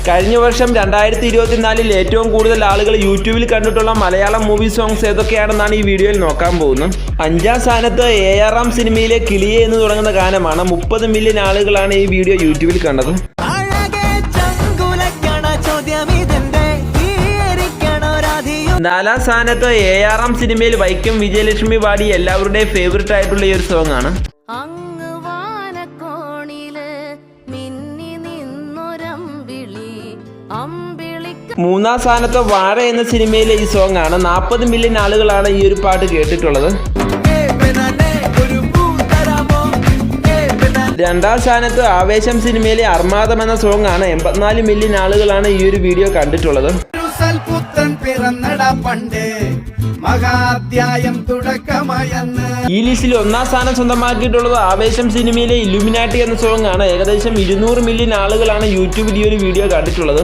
കഴിഞ്ഞ വർഷം 2024 ഏറ്റവും കൂടുതൽ ആളുകൾ യൂട്യൂബിൽ കണ്ടിട്ടുള്ള മലയാളം മൂവി സോങ്സ് ഏതൊക്കെയാണെന്നാണ് ഈ വീഡിയോയിൽ നോക്കാൻ പോകുന്നത്. 5ാം സ്ഥാനത്ത് AR സിനിമയിലെ കിളിയെ എന്ന് തുടങ്ങുന്ന ഗാനമാണ്. 30 മില്യൺ ആളുകളാണ് ഈ വീഡിയോ യൂട്യൂബിൽ കണ്ടത്. 4ാം സ്ഥാനത്ത് AR സിനിമയിൽ വൈക്കം വിജയലക്ഷ്മി പാടി എല്ലാവരുടെയും ഫേവറേറ്റ് ആയിട്ടുള്ള ഈ ഒരു സോങ് ആണ്. 3ാം സ്ഥാനത്ത് വാഴ എന്ന സിനിമയിലെ ഈ സോങ് ആണ്. 40 മില്യൺ ആളുകളാണ് ഈ ഒരു പാട്ട് കേട്ടിട്ടുള്ളത്. 2ാം സ്ഥാനത്ത് ആവേശം സിനിമയിലെ അർമാദം എന്ന സോങ് ആണ്. 84 മില്യൺ ആളുകളാണ് ഈ ഒരു വീഡിയോ കണ്ടിട്ടുള്ളത്. ഈ ലിസ്റ്റിൽ 1ാം സ്ഥാനം സ്വന്തമാക്കിയിട്ടുള്ളത് ആവേശം സിനിമയിലെ ഇലുമിനാട്ടി എന്ന സോങ് ആണ്. ഏകദേശം 200 മില്യൺ ആളുകളാണ് യൂട്യൂബിൽ ഈ ഒരു വീഡിയോ കണ്ടിട്ടുള്ളത്.